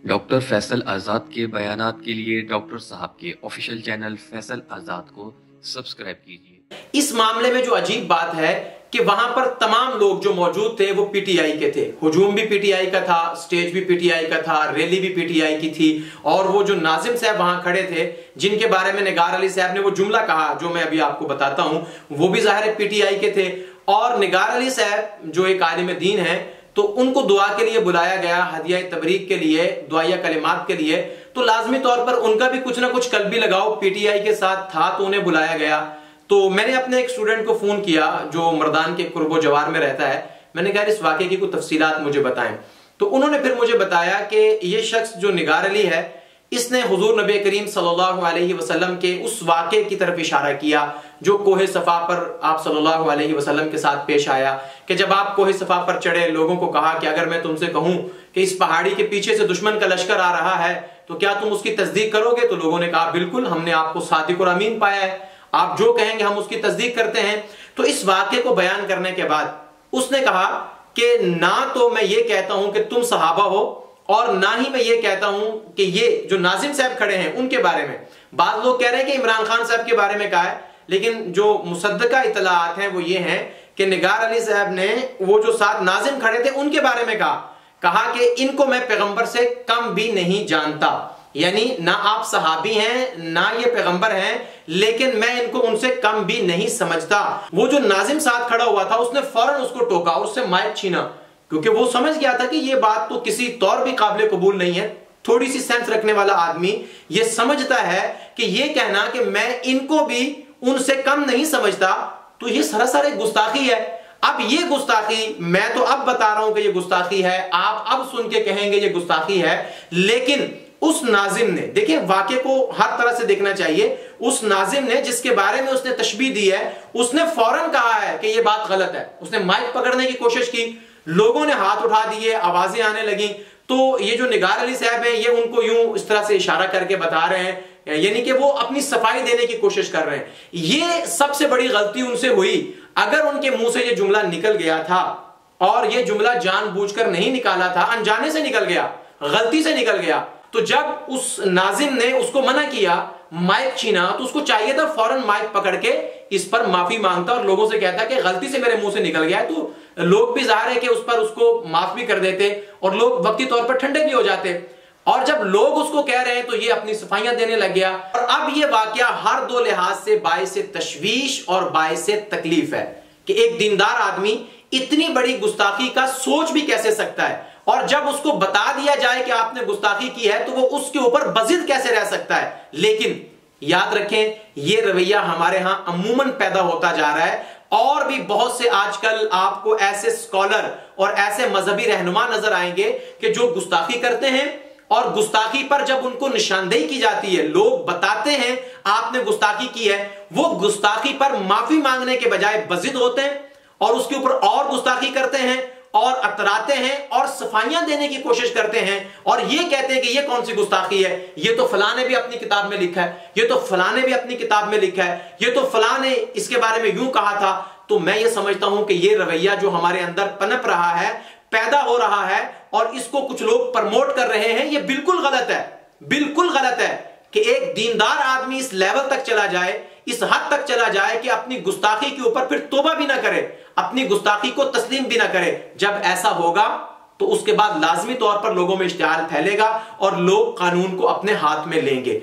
Doctor Faisal आज़ाद के बयानात के लिए डॉक्टर साहब के ऑफिशियल चैनल फैसल आज़ाद को सब्सक्राइब कीजिए। इस मामले में जो अजीब बात है कि वहां पर तमाम लोग जो मौजूद थे वो पीटीआई के थे। हुजूम भी पीटीआई का था, स्टेज भी पीटीआई का था, रैली भी पीटीआई की थी। और वो जो नाजिम साहब वहां खड़े थे, जिनके बारे में निगार अली साहब ने वो जुमला कहा जो मैं अभी आपको बताता हूं, वो भी जाहिर है पीटीआई के थे। और निगार अली साहब जो एक आलिम दीन है, तो उनको दुआ के लिए बुलाया गया, हदिया तबरीक के लिए, दुआया कलिमात के लिए। तो लाजमी तौर पर उनका भी कुछ ना कुछ कल्बी लगाओ पीटीआई के साथ था, तो उन्हें बुलाया गया। तो मैंने अपने एक स्टूडेंट को फोन किया जो मर्दान के कुर्बो जवार में रहता है। मैंने कहा इस वाकये की कुछ तफसीलात मुझे बताएं। तो उन्होंने फिर मुझे बताया कि ये शख्स जो निगार अली है, इसने हुजूर नबी करीम सल्लल्लाहु अलैहि वसल्लम के उस वाक़े की तरफ इशारा किया जो कोहे सफा पर आप सल्लल्लाहु अलैहि वसल्लम के साथ पेश आया। कि जब आप कोहे सफा पर चढ़े, लोगों को कहा कि अगर मैं तुमसे कहूं कि इस पहाड़ी के पीछे से दुश्मन का लश्कर आ रहा है तो क्या तुम उसकी तस्दीक करोगे? तो लोगों ने कहा बिल्कुल, हमने आपको सादिक और अमीन पाया है, आप जो कहेंगे हम उसकी तस्दीक करते हैं। तो इस वाक़े को बयान करने के बाद उसने कहा कि ना तो मैं ये कहता हूं कि तुम सहाबा हो, और ना ही मैं ये कहता हूं कि ये जो नाजिम साहब खड़े हैं उनके बारे में। बाद लोग कह रहे हैं कि इमरान खान साहब के बारे में कहा है, लेकिन जो मुसद्दका इतलात हैं वो ये हैं कि निगार अली साहब ने वो जो साथ नाजिम खड़े थे उनके बारे में कहा कि इनको मैं पैगंबर से कम भी नहीं जानता। यानी ना आप सहाबी हैं ना ये पैगंबर हैं, लेकिन मैं इनको उनसे कम भी नहीं समझता। वो जो नाजिम साथ खड़ा हुआ था उसने फौरन उसको टोका, उससे माइक छीना, क्योंकि वो समझ गया था कि ये बात तो किसी तौर भी काबिल कबूल नहीं है। थोड़ी सी सेंस रखने वाला आदमी ये समझता है कि ये कहना कि मैं इनको भी उनसे कम नहीं समझता, तो ये सरासर एक गुस्ताखी है। अब ये गुस्ताखी, मैं तो अब बता रहा हूं कि ये गुस्ताखी है, आप अब सुन के कहेंगे ये गुस्ताखी है, लेकिन उस नाजिम ने, देखिए वाक़े को हर तरह से देखना चाहिए, उस नाजिम ने जिसके बारे में उसने तशबीह दी है, उसने फौरन कहा है कि ये बात गलत है। उसने माइक पकड़ने की कोशिश की, लोगों ने हाथ उठा दिए, आवाजें आने लगी। तो ये जो निगार अली साहब है, ये उनको यूं इस तरह से इशारा करके बता रहे हैं, यानी कि वो अपनी सफाई देने की कोशिश कर रहे हैं। ये सबसे बड़ी गलती उनसे हुई। अगर उनके मुंह से ये जुमला निकल गया था, और ये जुमला जानबूझकर नहीं निकाला था, अनजाने से निकल गया, गलती से निकल गया, तो जब उस नाजिम ने उसको मना किया, माइक छीना, तो उसको चाहिए था फौरन माइक पकड़ के इस पर माफी मांगता और लोगों से कहता कि गलती से मेरे मुंह से निकल गया। तो लोग भी जाहिर है कि उस पर उसको माफ भी कर देते और लोग वक्ती तौर पर ठंडे भी हो जाते। और जब लोग उसको कह रहे हैं तो ये अपनी सफाइयां देने लग गया। और अब ये वाकया हर दो लिहाज से बाइसे तशवीश और बाइसे तकलीफ है कि एक दीनदार आदमी इतनी बड़ी गुस्ताखी का सोच भी कैसे सकता है, और जब उसको बता दिया जाए कि आपने गुस्ताखी की है तो वो उसके ऊपर बजिद कैसे रह सकता है। लेकिन याद रखें, ये रवैया हमारे यहां अमूमन पैदा होता जा रहा है। और भी बहुत से आजकल आपको ऐसे स्कॉलर और ऐसे मजहबी रहनुमा नजर आएंगे कि जो गुस्ताखी करते हैं, और गुस्ताखी पर जब उनको निशानदेही की जाती है, लोग बताते हैं आपने गुस्ताखी की है, वो गुस्ताखी पर माफी मांगने के बजाय बजिद होते हैं और उसके ऊपर और गुस्ताखी करते हैं और अतराते हैं और सफाइयां देने की कोशिश करते हैं, और ये कहते हैं कि ये कौन सी गुस्ताखी है, ये तो फलां ने भी अपनी किताब में लिखा है, ये तो फलां ने भी अपनी किताब में लिखा है, ये तो फलां ने इसके बारे में यूं कहा था। तो मैं ये समझता हूं कि ये रवैया जो हमारे अंदर पनप रहा है, पैदा हो रहा है, और इसको कुछ लोग प्रमोट कर रहे हैं, ये बिल्कुल गलत है। बिल्कुल गलत है कि एक दीनदार आदमी इस लेवल तक चला जाए, इस हद तक चला जाए कि अपनी गुस्ताखी के ऊपर फिर तौबा भी ना करे, अपनी गुस्ताखी को तस्लीम भी ना करे। जब ऐसा होगा तो उसके बाद लाजमी तौर पर लोगों में इश्तिहाल फैलेगा और लोग कानून को अपने हाथ में लेंगे।